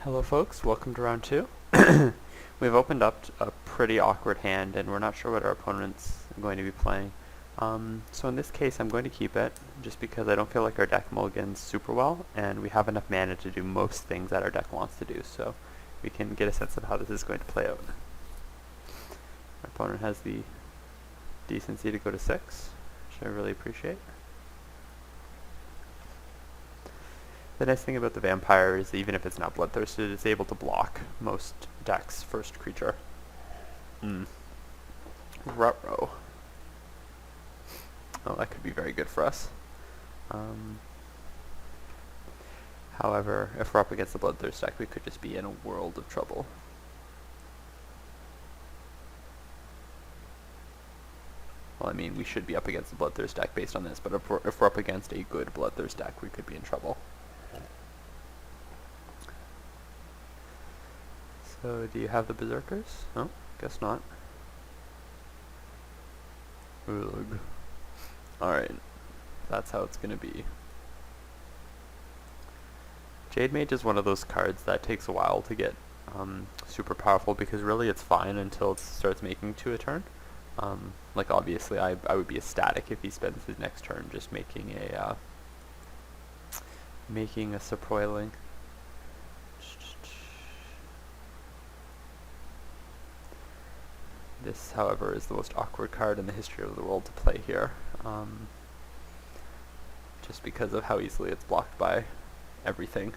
Hello folks, welcome to round 2. We've opened up a pretty awkward hand and we're not sure what our opponent's going to be playing. So in this case I'm going to keep it, just because I don't feel like our deck mulligans super well, and we have enough mana to do most things that our deck wants to do, so we can get a sense of how this is going to play out. Our opponent has the decency to go to 6, which I really appreciate. The nice thing about the vampire is that even if it's not bloodthirsted, it's able to block most decks' first creature. Ruh-roh. Oh, that could be very good for us. However, if we're up against the bloodthirst deck, we could just be in a world of trouble. Well, I mean, we should be up against the bloodthirst deck based on this, but if we're up against a good bloodthirst deck, we could be in trouble. So, do you have the berserkers? Oh, guess not. Ugh. Alright, that's how it's gonna be. Jade Mage is one of those cards that takes a while to get super powerful, because really it's fine until it starts making 2 a turn. Like obviously I would be ecstatic if he spends his next turn just making a Saproiling. This, however, is the most awkward card in the history of the world to play here, just because of how easily it's blocked by everything.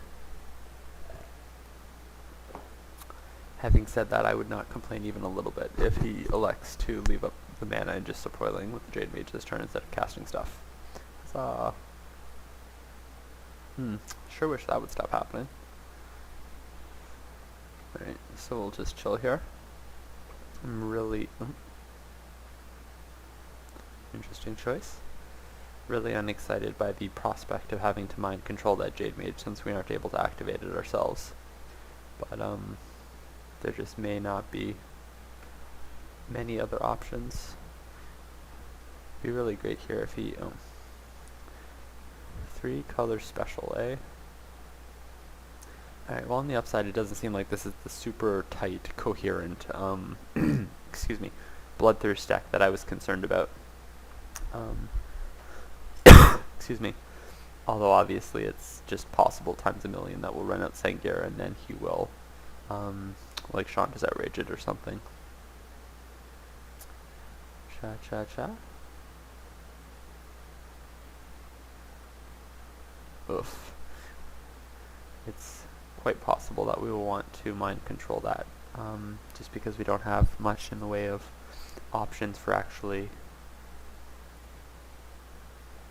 Having said that, I would not complain even a little bit if he elects to leave up the mana and just Saproiling with the Jade Mage this turn instead of casting stuff. Sure wish that would stop happening. Alright, so we'll just chill here. I'm really... interesting choice. Really unexcited by the prospect of having to mind control that Jade Mage since we aren't able to activate it ourselves. But, there just may not be many other options. It'd be really great here if he... 3 color special, eh? Alright, well on the upside it doesn't seem like this is the super tight, coherent, excuse me, bloodthirst deck that I was concerned about. Excuse me. Although obviously it's just possible times a million that we'll run out Sengir and then he will, like Shanta's Outraged or something. Cha-cha-cha. Oof. It's quite possible that we will want to mind control that, just because we don't have much in the way of options for actually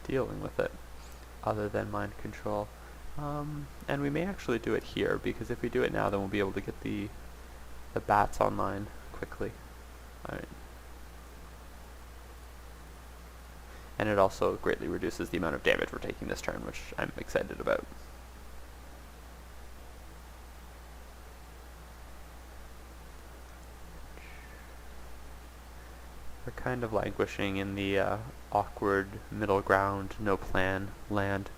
dealing with it, other than mind control. And we may actually do it here, because if we do it now, then we'll be able to get the bats online quickly. Alright. And it also greatly reduces the amount of damage we're taking this turn, which I'm excited about. We're kind of languishing in the awkward middle ground, no plan land,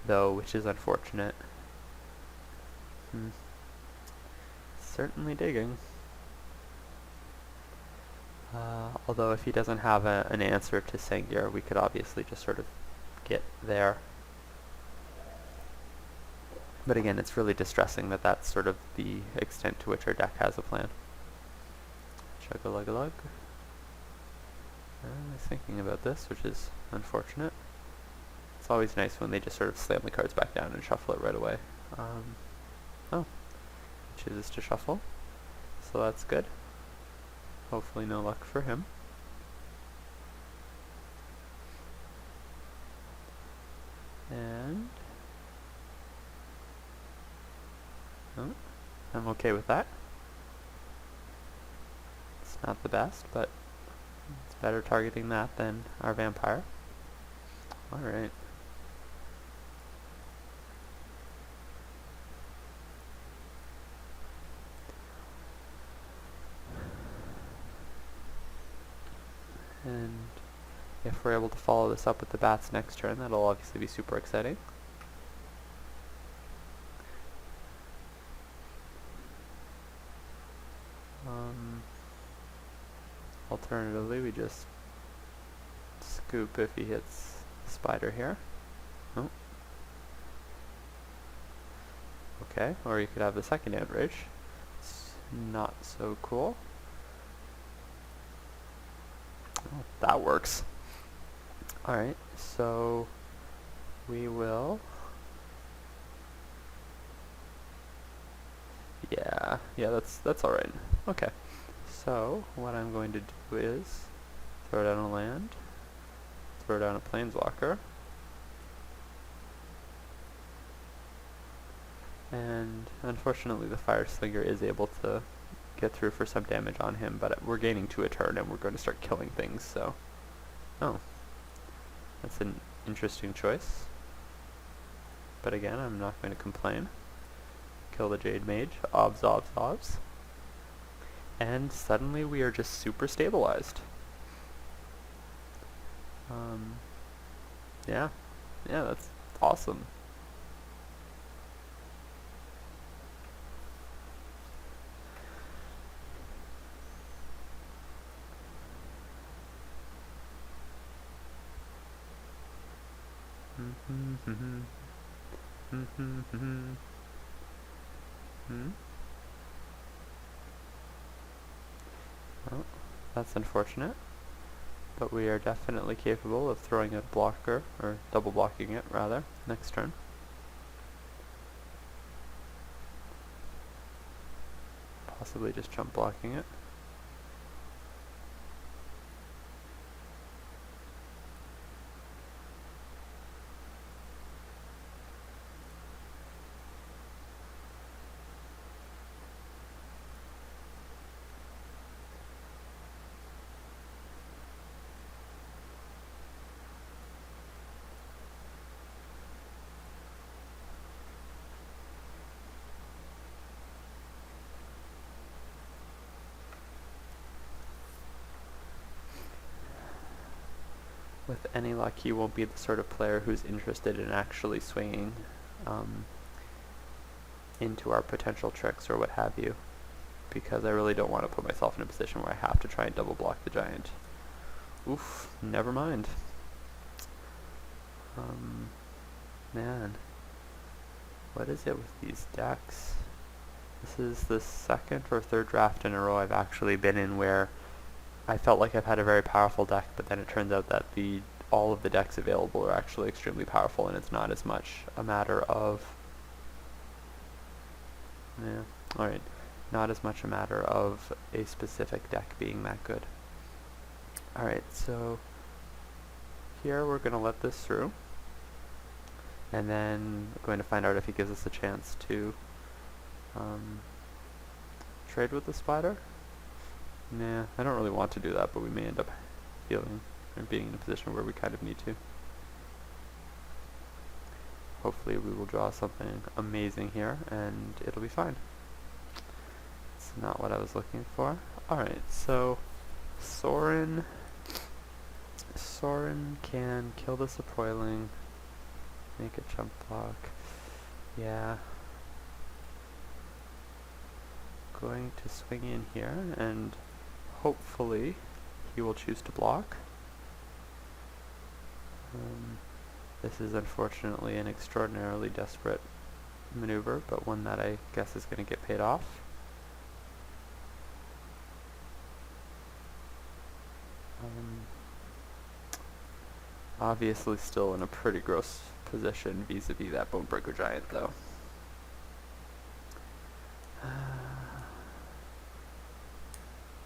though, which is unfortunate. Certainly digging. Although if he doesn't have an answer to Sengir, we could obviously just sort of get there. But again, it's really distressing that that's sort of the extent to which our deck has a plan. Chug-a-lug-a-lug. I was thinking about this, which is unfortunate. It's always nice when they just sort of slam the cards back down and shuffle it right away. Oh, he chooses to shuffle, so that's good. Hopefully no luck for him. And... oh, I'm okay with that. It's not the best, but it's better targeting that than our vampire. Alright. And if we're able to follow this up with the bats next turn, that'll obviously be super exciting. Alternatively, we just scoop if he hits spider here. Oh. Okay, or you could have the second outrage. It's not so cool. Oh, that works. Alright, so we will... Yeah, that's alright. Okay, so what I'm going to do is throw down a land, throw down a planeswalker, and unfortunately the Fire Slinger is able to get through for some damage on him, but we're gaining 2 a turn and we're going to start killing things, so... Oh. That's an interesting choice. But again, I'm not going to complain. Kill the Jade Mage. Obs, obs, obs. And suddenly we are just super stabilized. Yeah. Yeah, that's awesome. Well, that's unfortunate, but we are definitely capable of throwing a blocker, or double blocking it rather, next turn. Possibly just jump blocking it. With any luck, he won't be the sort of player who's interested in actually swinging into our potential tricks or what have you, because I really don't want to put myself in a position where I have to try and double block the giant. Oof, never mind. Man, what is it with these decks? This is the second or third draft in a row I've actually been in where I felt like I've had a very powerful deck, but then it turns out that all of the decks available are actually extremely powerful, and it's not as much a matter of... Yeah, alright. Not as much a matter of a specific deck being that good. Alright, so here we're going to let this through, and then we're going to find out if he gives us a chance to trade with the spider. Nah, I don't really want to do that, but we may end up feeling or being in a position where we kind of need to. Hopefully we will draw something amazing here, and it'll be fine. It's not what I was looking for. Alright, so Sorin can kill the Sepoiling, make a jump block. Yeah. Going to swing in here, and hopefully he will choose to block. This is unfortunately an extraordinarily desperate maneuver, but one that I guess is going to get paid off. Obviously still in a pretty gross position vis-a-vis that Bonebreaker Giant, though.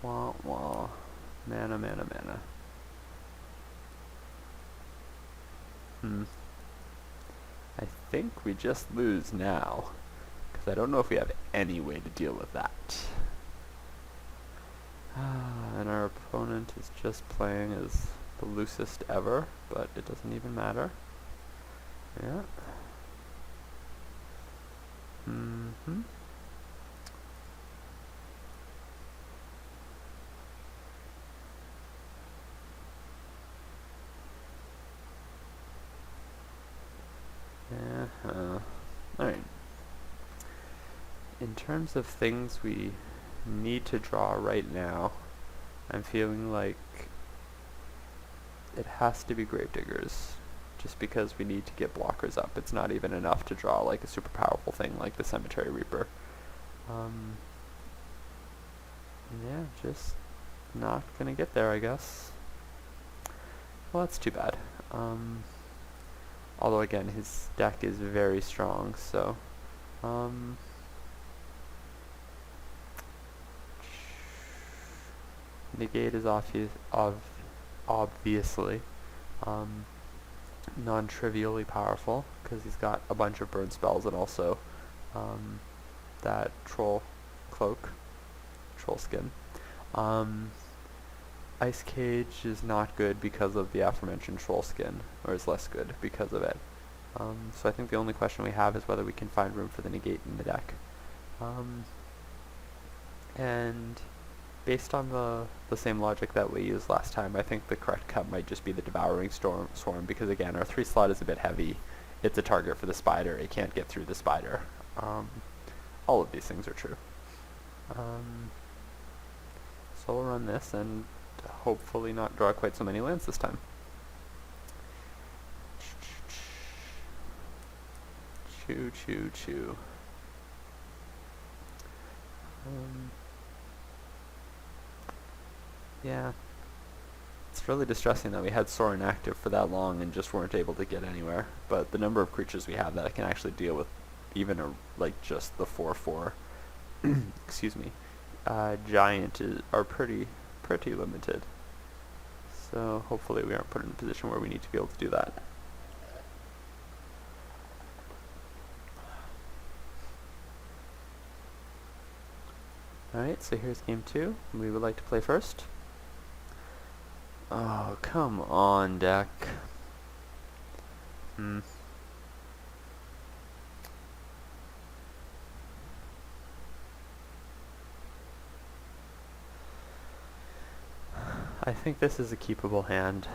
Wah wah. Mana, mana, mana. I think we just lose now, because I don't know if we have any way to deal with that. And our opponent is just playing as the loosest ever, but it doesn't even matter. Yeah. Alright. In terms of things we need to draw right now, I'm feeling like it has to be Gravediggers, just because we need to get blockers up. It's not even enough to draw like a super powerful thing like the Cemetery Reaper. Yeah, just not gonna get there, I guess. Well, that's too bad. Although again, his deck is very strong, so negate is obviously non-trivially powerful, because he's got a bunch of burn spells and also that troll skin. Ice Cage is not good because of the aforementioned troll skin, or is less good because of it. So I think the only question we have is whether we can find room for the negate in the deck. And based on the same logic that we used last time, I think the correct cut might just be the Devouring Swarm, because again, our 3 slot is a bit heavy. It's a target for the spider. It can't get through the spider. All of these things are true. So we'll run this and hopefully not draw quite so many lands this time. Choo. Yeah. It's really distressing that we had Sorin active for that long and just weren't able to get anywhere. But the number of creatures we have that can actually deal with even just the 4/4 excuse me, giant are pretty limited. So hopefully we aren't put in a position where we need to be able to do that. Alright, so here's game 2. We would like to play first. Oh, come on, deck. I think this is a keepable hand.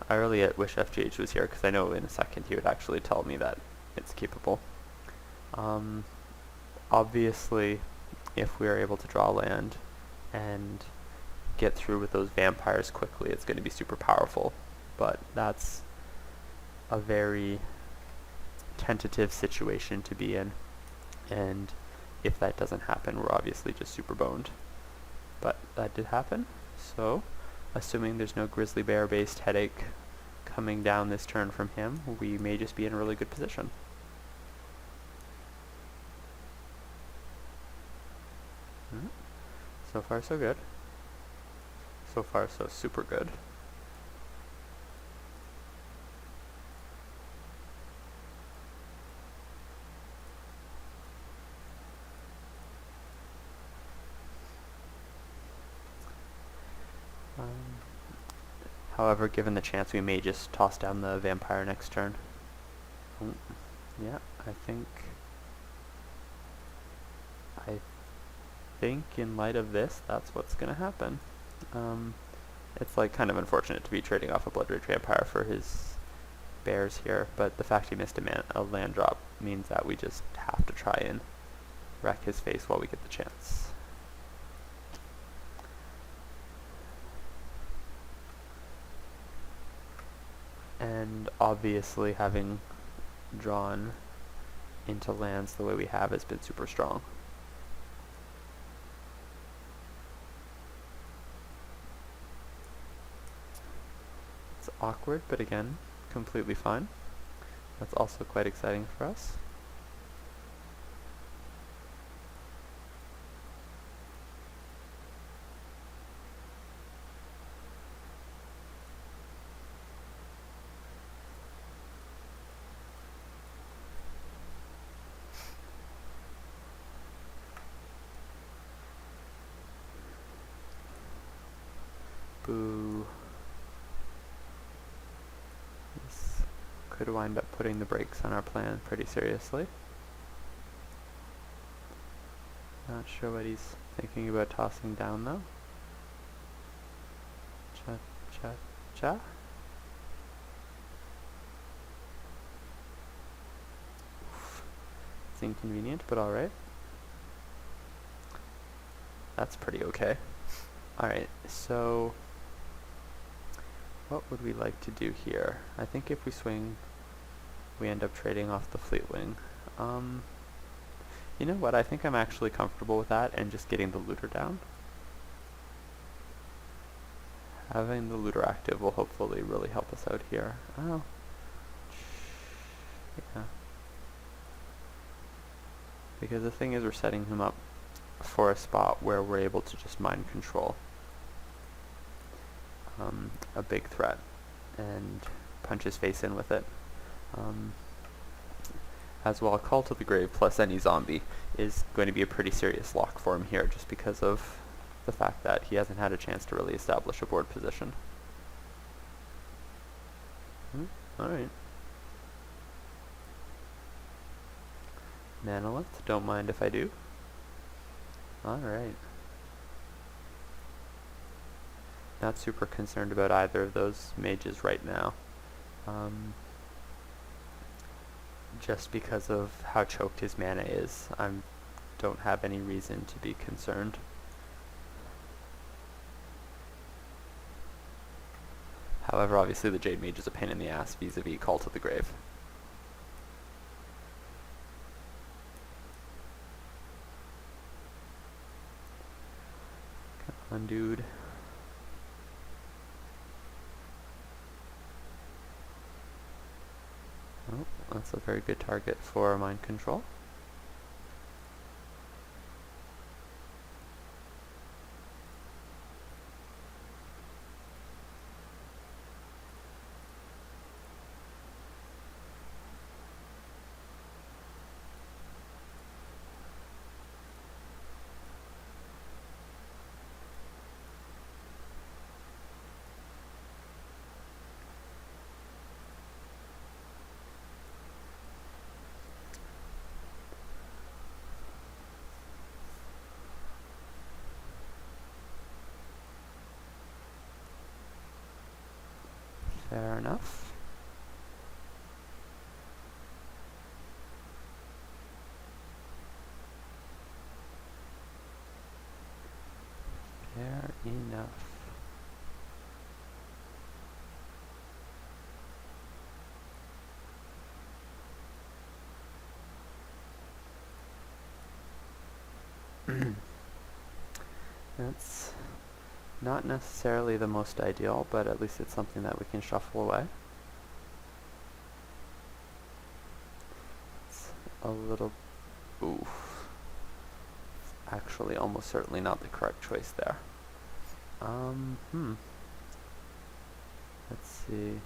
I really wish FGH was here, because I know in a second he would actually tell me that it's keepable. Obviously, if we are able to draw land and get through with those vampires quickly, it's going to be super powerful. But that's a very tentative situation to be in, and if that doesn't happen, we're obviously just super boned. But that did happen, so assuming there's no grizzly bear based headache coming down this turn from him, we may just be in a really good position. So far so good. So far so super good. However, given the chance, we may just toss down the vampire next turn. Yeah, I think in light of this, that's what's going to happen. It's like kind of unfortunate to be trading off a Blood Rage Vampire for his bears here, but the fact he missed a land drop means that we just have to try and wreck his face while we get the chance. And obviously having drawn into lands the way we have has been super strong. It's awkward, but again, completely fine. That's also quite exciting for us. Boo. This could wind up putting the brakes on our plan pretty seriously. Not sure what he's thinking about tossing down though. Cha. It's inconvenient, but alright. That's pretty okay. Alright, so what would we like to do here? I think if we swing, we end up trading off the Fleetwing. You know what, I think I'm actually comfortable with that and just getting the looter down. Having the looter active will hopefully really help us out here. Oh. Yeah. Because the thing is, we're setting him up for a spot where we're able to just mind control a big threat and punch his face in with it. As well, Call to the Grave plus any zombie is going to be a pretty serious lock for him here, just because of the fact that he hasn't had a chance to really establish a board position. Alright. Manolith, don't mind if I do. Alright. Not super concerned about either of those mages right now. Just because of how choked his mana is, I don't have any reason to be concerned. However, obviously the Jade Mage is a pain in the ass vis-a-vis Call to the Grave. Come on, dude. Oh, that's a very good target for mind control. Fair enough. Fair enough. That's not necessarily the most ideal, but at least it's something that we can shuffle away. It's a little... oof. It's actually almost certainly not the correct choice there. Let's see.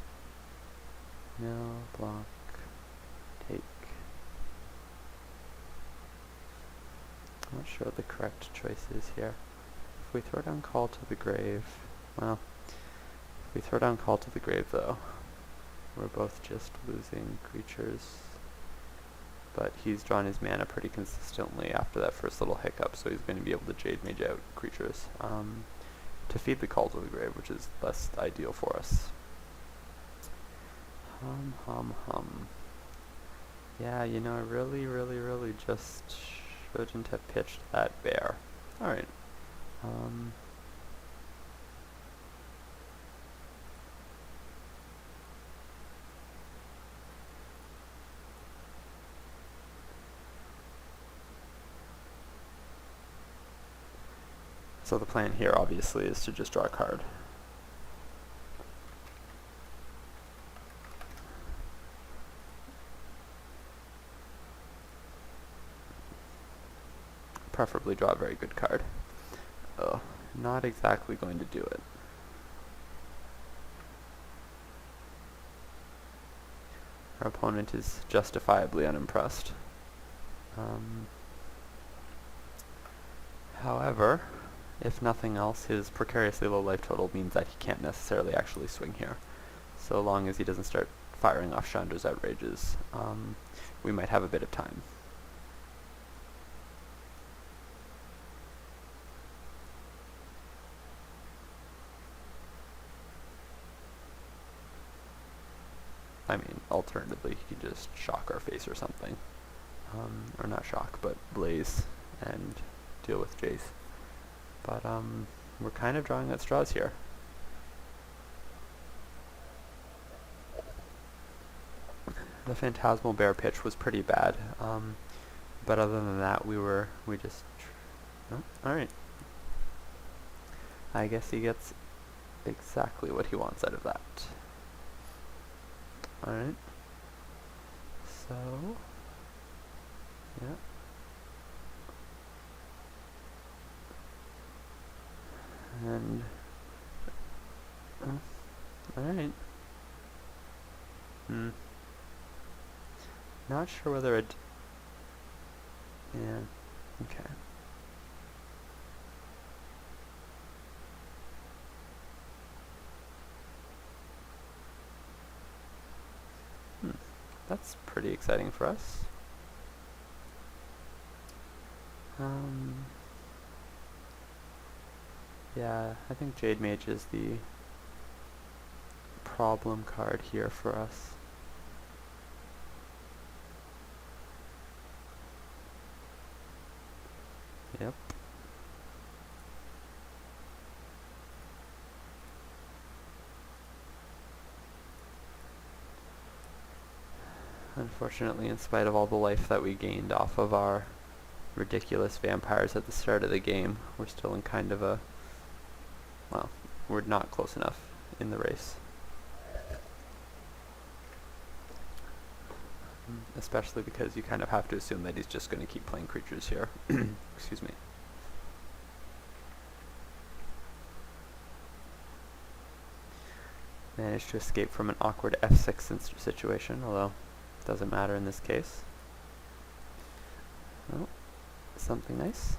No, block, take. I'm not sure what the correct choice is here. If we throw down Call to the Grave, well, if we throw down Call to the Grave though, we're both just losing creatures. But he's drawn his mana pretty consistently after that first little hiccup, so he's going to be able to Jade Mage out creatures to feed the Call to the Grave, which is less ideal for us. Yeah, you know, I really just shouldn't have pitched that bear. Alright. So the plan here obviously is to just draw a card. Preferably draw a very good card. Not exactly going to do it. Our opponent is justifiably unimpressed. However, if nothing else, his precariously low life total means that he can't necessarily actually swing here. So long as he doesn't start firing off Chandra's Outrages, we might have a bit of time. I mean, alternatively, he could just shock our face or something. Or not shock, but blaze and deal with Jace. But, we're kind of drawing at straws here. The Phantasmal Bear pitch was pretty bad, but other than that, we just... Oh, alright. I guess he gets exactly what he wants out of that. Alright. So... yeah. And... alright. Not sure whether it... yeah, okay. That's pretty exciting for us. Yeah, I think Jade Mage is the problem card here for us. Yep. Unfortunately, in spite of all the life that we gained off of our ridiculous vampires at the start of the game, we're still in kind of a... well, we're not close enough in the race. Especially because you kind of have to assume that he's just going to keep playing creatures here. Excuse me. Managed to escape from an awkward F6 situation, although it doesn't matter in this case. Oh, something nice.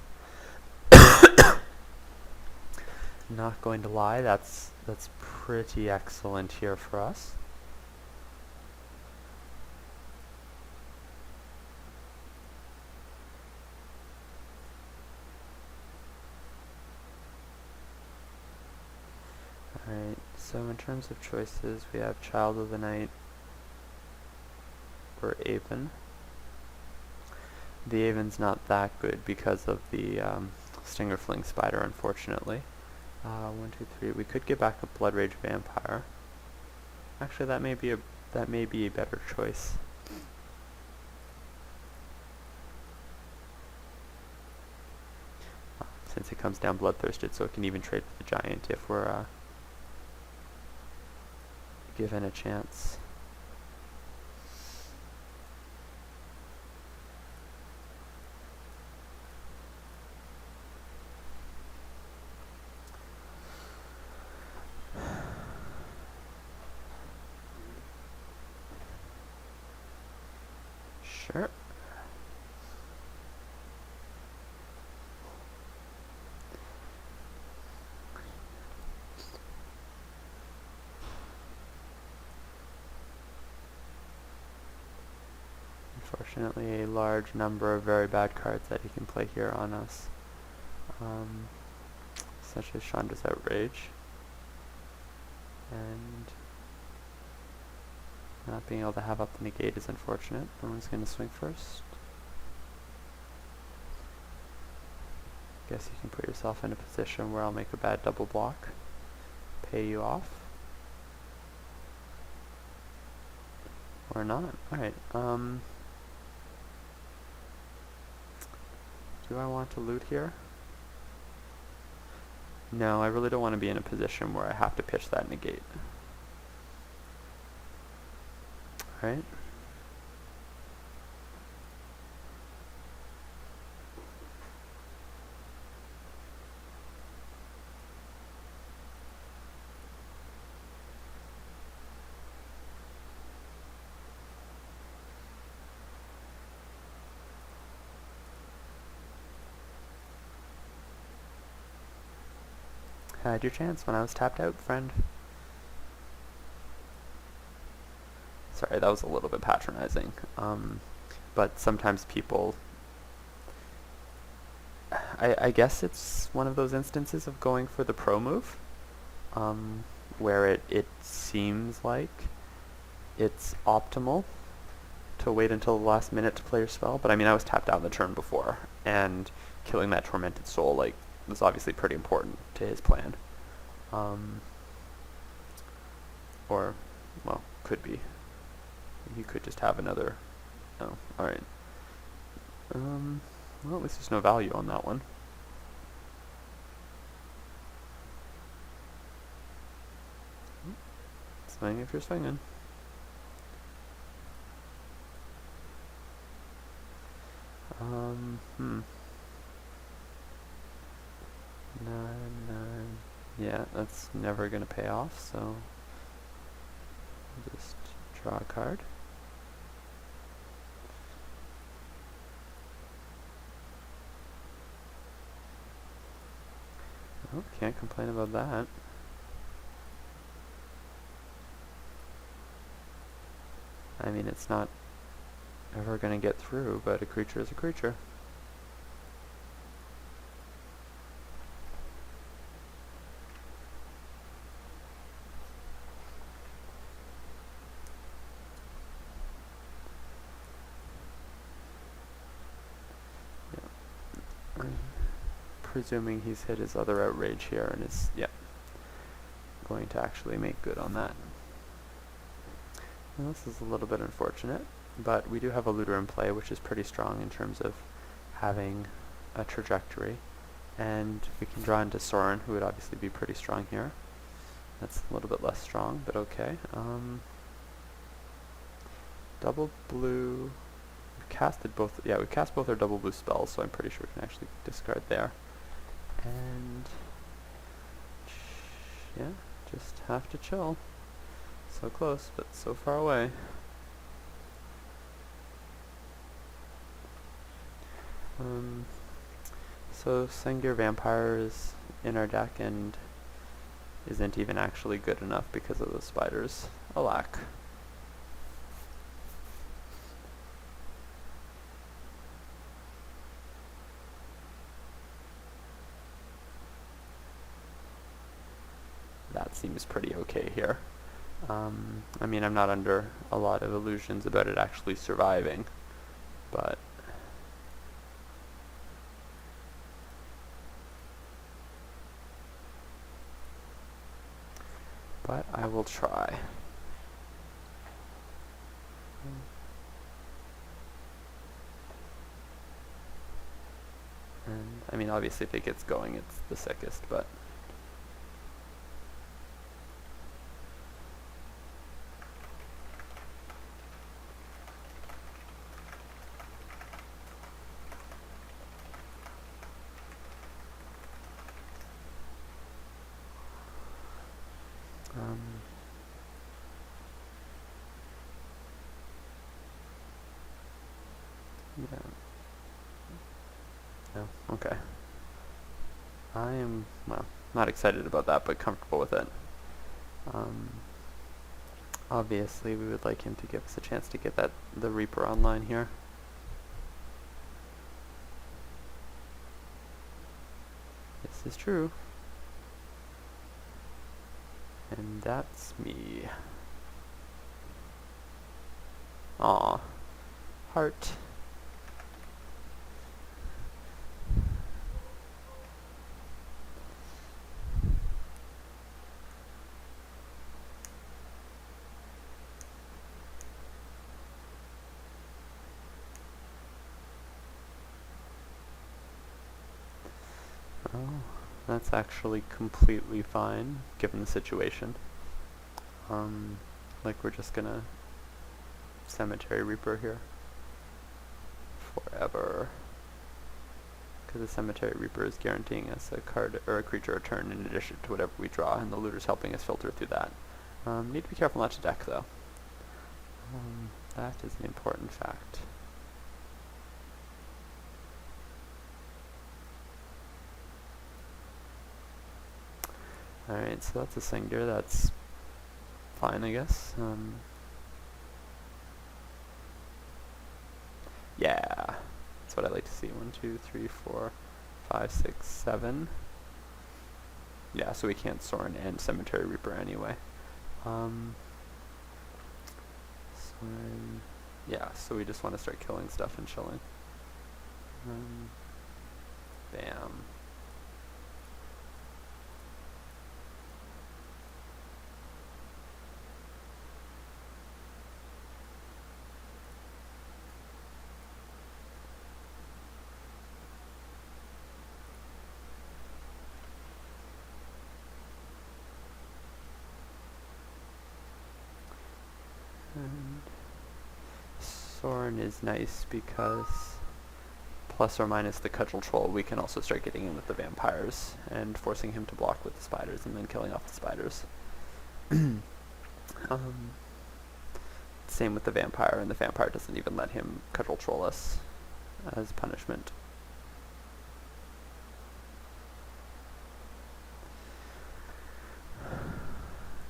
Not going to lie, that's pretty excellent here for us. Alright, so in terms of choices, we have Child of the Night or Aven. The Aven's not that good because of the Stinger Fling Spider, unfortunately. 1, 2, 3. We could get back a Blood Rage Vampire. Actually, that may be a better choice. Since it comes down bloodthirsted, so it can even trade with the Giant if we're given a chance. Sure. Unfortunately, a large number of very bad cards that he can play here on us, such as Chandra's Outrage, and not being able to have up the negate is unfortunate. Everyone's going to swing first. Guess you can put yourself in a position where I'll make a bad double block, pay you off, or not. Alright, do I want to loot here? No, I really don't want to be in a position where I have to pitch that negate. Alright. Had your chance when I was tapped out, friend. Sorry, that was a little bit patronizing. But sometimes people... I guess it's one of those instances of going for the pro move, where it seems like it's optimal to wait until the last minute to play your spell. But I mean, I was tapped out in the turn before, and killing that Tormented Soul, like, was obviously pretty important to his plan. Or, well, could be. He could just have another... Oh, alright. Well, at least there's no value on that one. Swing if you're swinging. Nine. Yeah, that's never gonna pay off, so just draw a card. Oh, can't complain about that. I mean, it's not ever gonna get through, but a creature is a creature. Presuming he's hit his other outrage here and is, going to actually make good on that. Well, this is a little bit unfortunate, but we do have a looter in play, which is pretty strong in terms of having a trajectory, and we can draw into Sorin, who would obviously be pretty strong here. That's a little bit less strong, but okay. Double blue. We've casted both. Yeah, we cast both our double blue spells, so I'm pretty sure we can actually discard there. And yeah, just have to chill. So close, but so far away. So Sengir Vampire is in our deck and isn't even actually good enough because of those spiders. Alack. That seems pretty okay here. I mean, I'm not under a lot of illusions about it actually surviving, but I will try. And I mean, obviously if it gets going, it's the sickest, but yeah. No, okay. I am, well, not excited about that, but comfortable with it. Obviously, we would like him to give us a chance to get the Reaper online here. This is true. And that's me. Aw. Heart. Oh, that's actually completely fine, given the situation. Like we're just gonna Cemetery Reaper here. Forever. Because the Cemetery Reaper is guaranteeing us a card or a creature a turn in addition to whatever we draw, and the looter's helping us filter through that. Need to be careful not to deck, though. That is an important fact. Alright, so that's a Sengir, that's fine, I guess. Yeah, that's what I like to see. 1, 2, 3, 4, 5, 6, 7. Yeah, so we can't Sorin and Cemetery Reaper anyway. Yeah, so we just want to start killing stuff and chilling. Bam. Soren is nice because plus or minus the Cudgel Troll, we can also start getting in with the vampires and forcing him to block with the spiders and then killing off the spiders. Same with the vampire, and the vampire doesn't even let him Cudgel Troll us as punishment.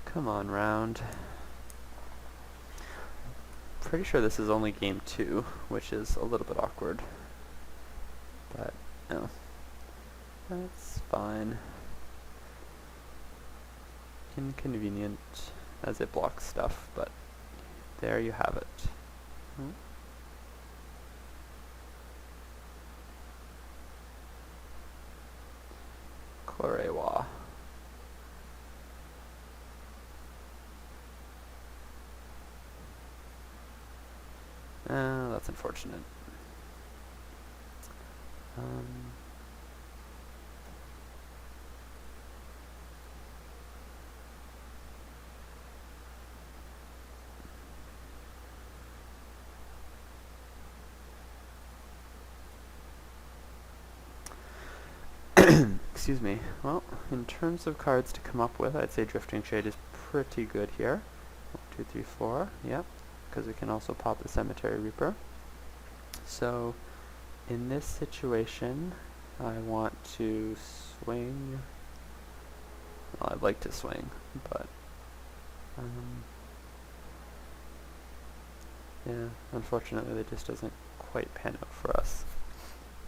Come on, round. Pretty sure this is only game 2, which is a little bit awkward. But, no. That's fine. Inconvenient as it blocks stuff, but there you have it. Chlorewa. That's unfortunate. Excuse me. Well, in terms of cards to come up with, I'd say Drifting Shade is pretty good here. 1, 2, 3, 4. Yep. Because we can also pop the Cemetery Reaper. So, in this situation, I want to swing. Well, I'd like to swing, but yeah, unfortunately, it just doesn't quite pan out for us.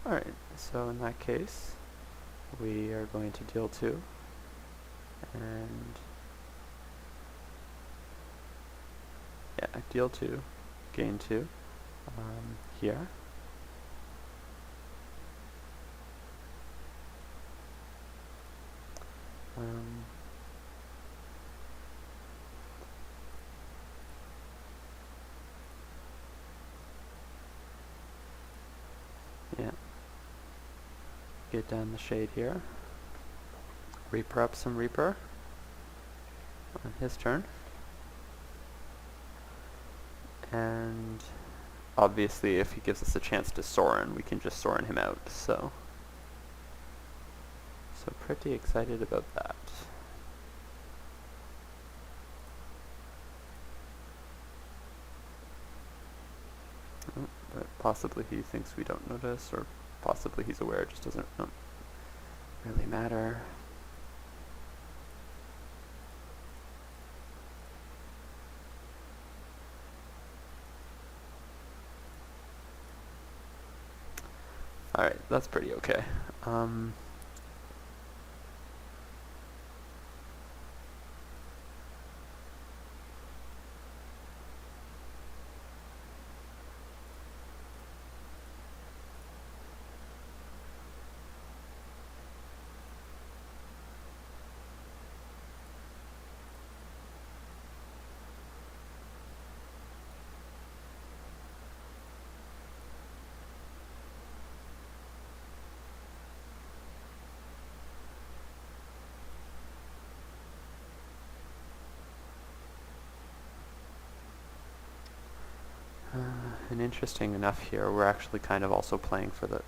Alright, so in that case, we are going to deal 2, and yeah, deal 2, gain 2, here. Yeah. Get down the shade here. Reaper up some Reaper on his turn. And obviously if he gives us a chance to Soren, we can just Soren him out, so pretty excited about that. But possibly he thinks we don't notice, or possibly he's aware, it just doesn't really matter. Alright, that's pretty okay. And interesting enough here, we're actually kind of also playing for the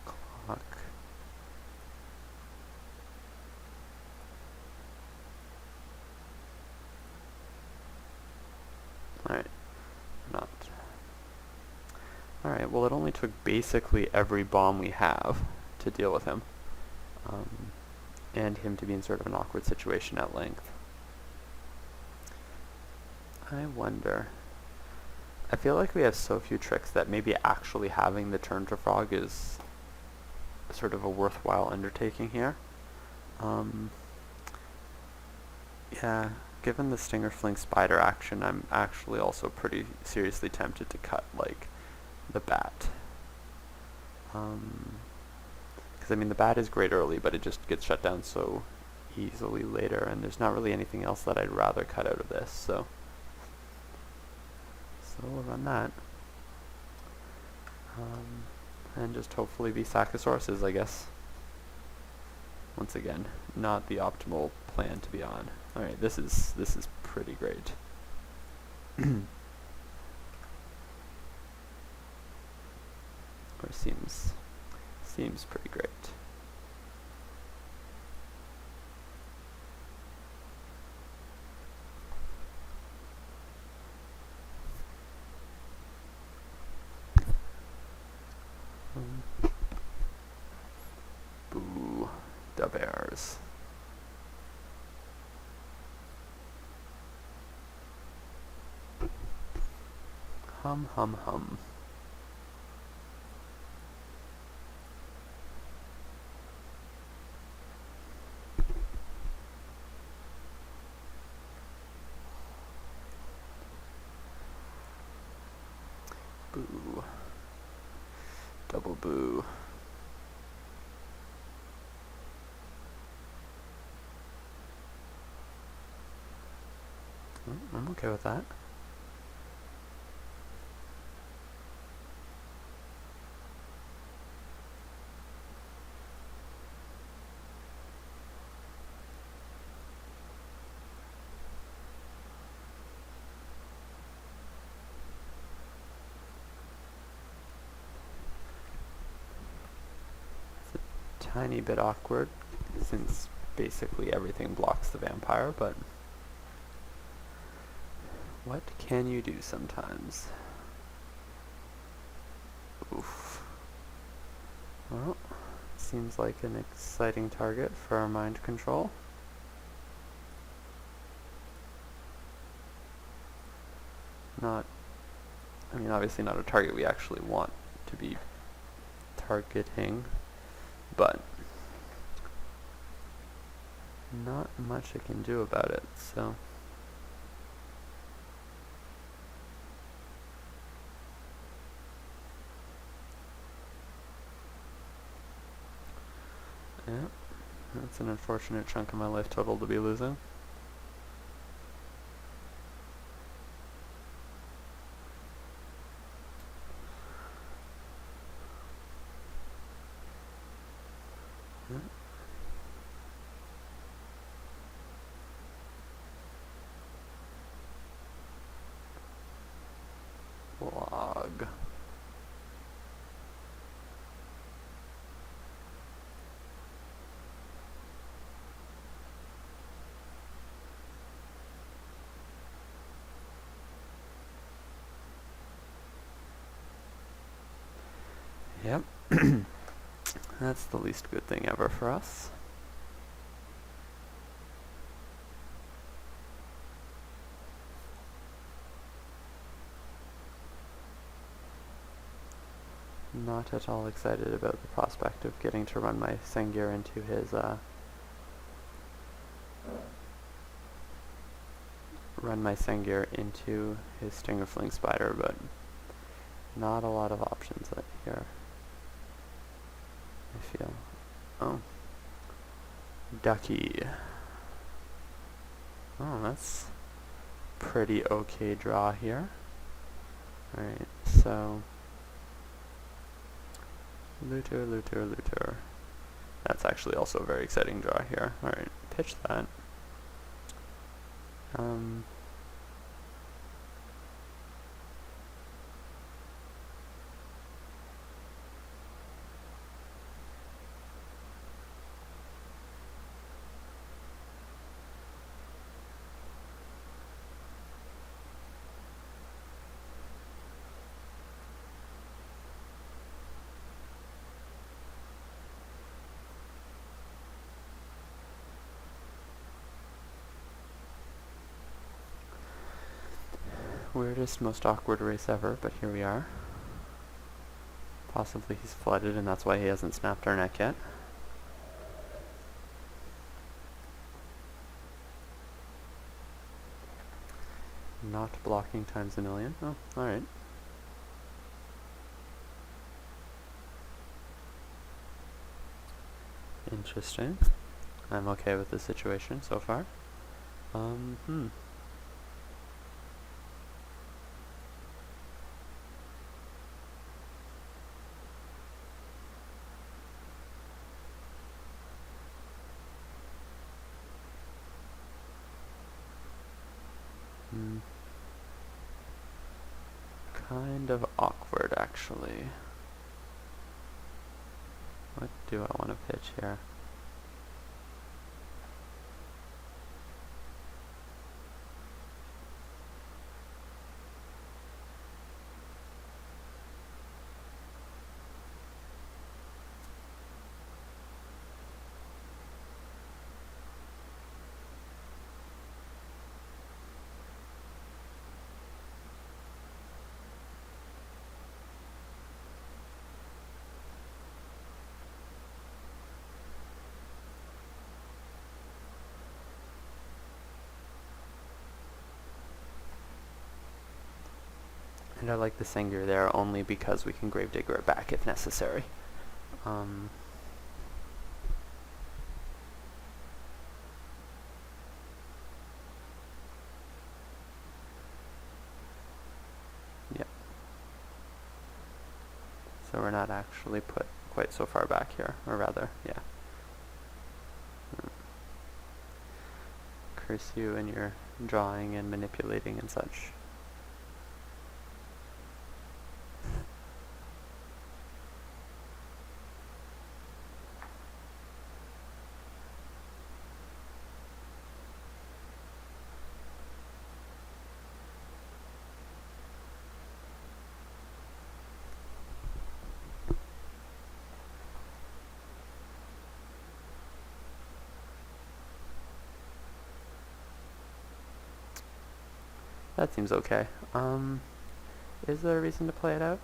clock. Alright, not. Alright, well it only took basically every bomb we have to deal with him. And him to be in sort of an awkward situation at length. I wonder. I feel like we have so few tricks that maybe actually having the turn to frog is sort of a worthwhile undertaking here. Yeah, given the Stinger Fling Spider action, I'm actually also pretty seriously tempted to cut, like, the bat. Because, I mean, the bat is great early, but it just gets shut down so easily later, and there's not really anything else that I'd rather cut out of this, so we'll run that. And just hopefully be Saccasauruses, I guess. Once again, not the optimal plan to be on. Alright, this is pretty great. Or seems pretty great. Boo, the bears. Hum hum hum. Boo. Double boo. I'm okay with that. Tiny bit awkward since basically everything blocks the vampire, but what can you do sometimes? Oof. Well, seems like an exciting target for our mind control. Obviously not a target we actually want to be targeting, but not much I can do about it, so. Yeah, that's an unfortunate chunk of my life total to be losing. Yeah. Log. Yep. That's the least good thing ever for us. Not at all excited about the prospect of getting to run my Sengir into his, Stingerfling Spider, but not a lot of options here, I feel. Oh. Ducky. Oh, that's pretty okay draw here. Alright, so Looter, Looter, Looter. That's actually also a very exciting draw here. Alright, pitch that. Weirdest, most awkward race ever, but here we are. Possibly he's flooded and that's why he hasn't snapped our neck yet. Not blocking times a million. Oh, alright. Interesting. I'm okay with the situation so far. Kind of awkward, actually. do I want to pitch here? And I like the Singer there only because we can Gravedigger it back if necessary. Yep. So we're not actually put quite so far back here, or rather, yeah. Curse you and your drawing and manipulating and such. That seems okay. Is there a reason to play it out?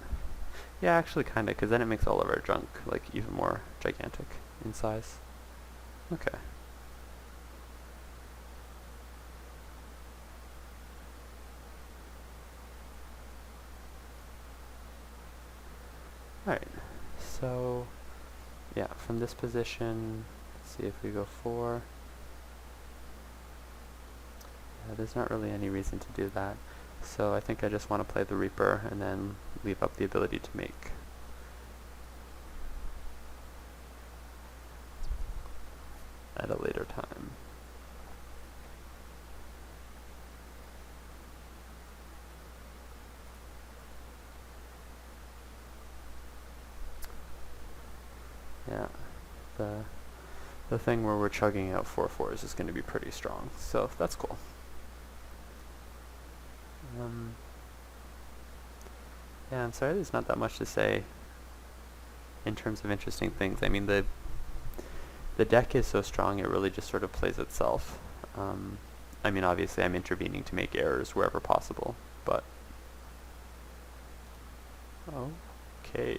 Yeah, actually kinda, because then it makes all of our junk, like, even more gigantic in size. Okay. Alright, so, yeah, from this position, let's see if we go 4. Yeah, there's not really any reason to do that. So I think I just want to play the Reaper and then leave up the ability to make. At a later time. Yeah, the thing where we're chugging out 4/4s is going to be pretty strong, so that's cool. Yeah, I'm sorry there's not that much to say in terms of interesting things. I mean, the deck is so strong it really just sort of plays itself. I mean, obviously I'm intervening to make errors wherever possible, but... Okay.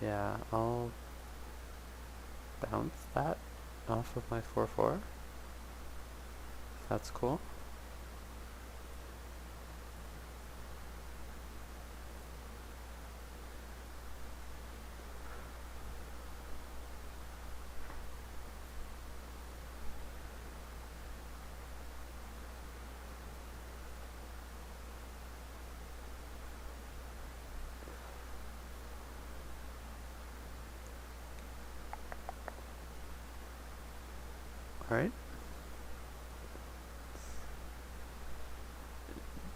Yeah, I'll bounce that off of my 4/4. That's cool. Alright.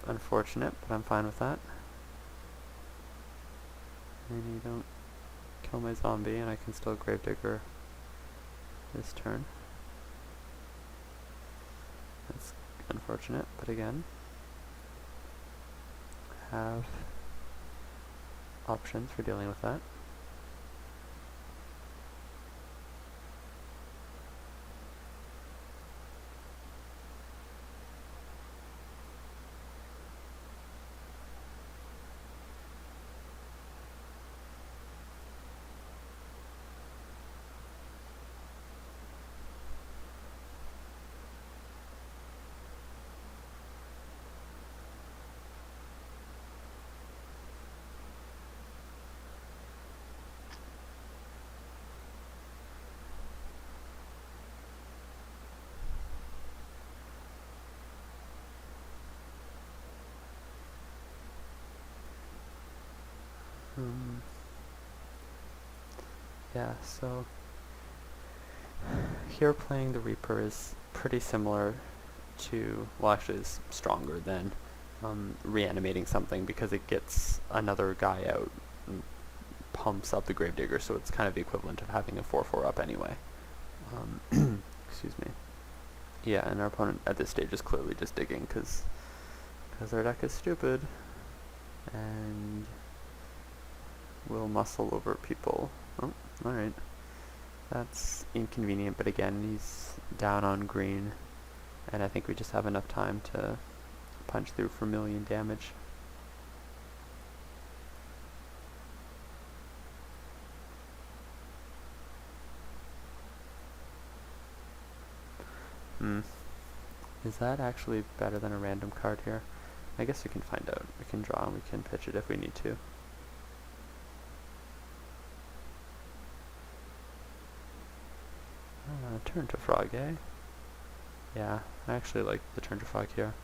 Unfortunate, but I'm fine with that. And you don't kill my zombie, and I can still Gravedigger this turn. That's unfortunate, but again, have options for dealing with that. Yeah, so here playing the Reaper is pretty similar to, well, actually is stronger than reanimating something because it gets another guy out pumps up the Gravedigger, so it's kind of the equivalent of having a 4/4 up anyway. Excuse me. Yeah, and our opponent at this stage is clearly just digging because our deck is stupid and will muscle over people. Oh, alright. That's inconvenient, but again, he's down on green, and I think we just have enough time to punch through for million damage. Is that actually better than a random card here? I guess we can find out. We can draw and we can pitch it if we need to. Turn to frog, eh? Yeah, I actually like the turn to frog here.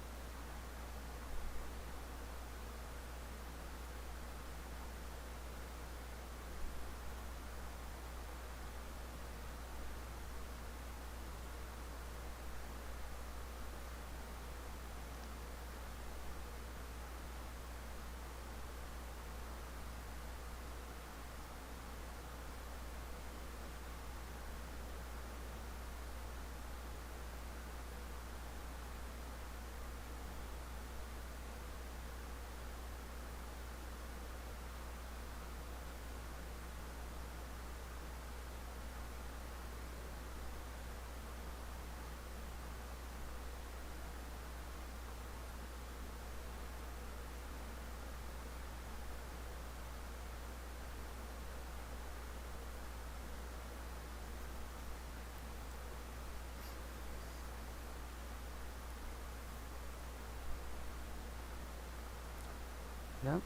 Yep.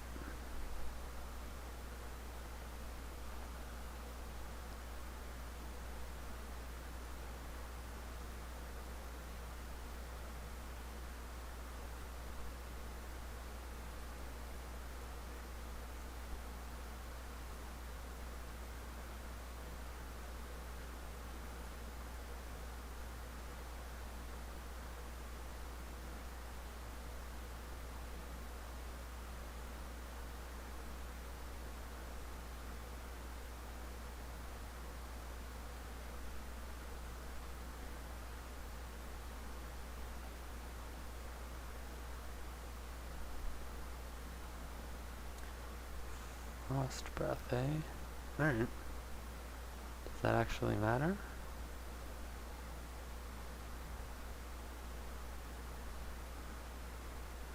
Frost breath, eh? Alright. Does that actually matter?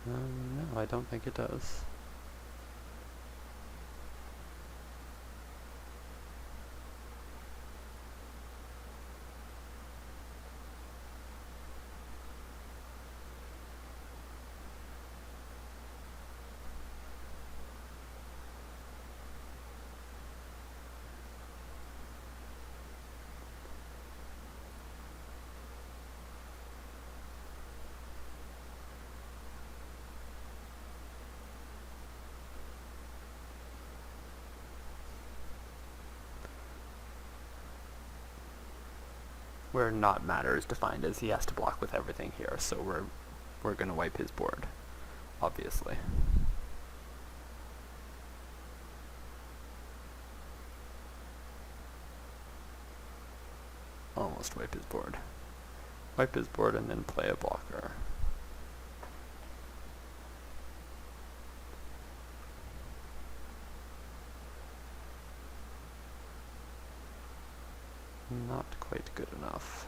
No, I don't think it does. Where not matter is defined as he has to block with everything here, so we're gonna wipe his board, obviously. Almost wipe his board. Wipe his board and then play a blocker. Not quite good enough.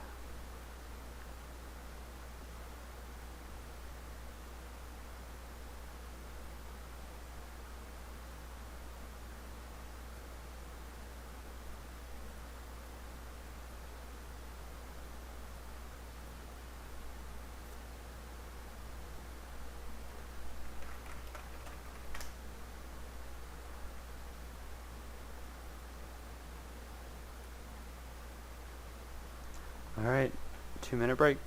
Alright, 2-minute break.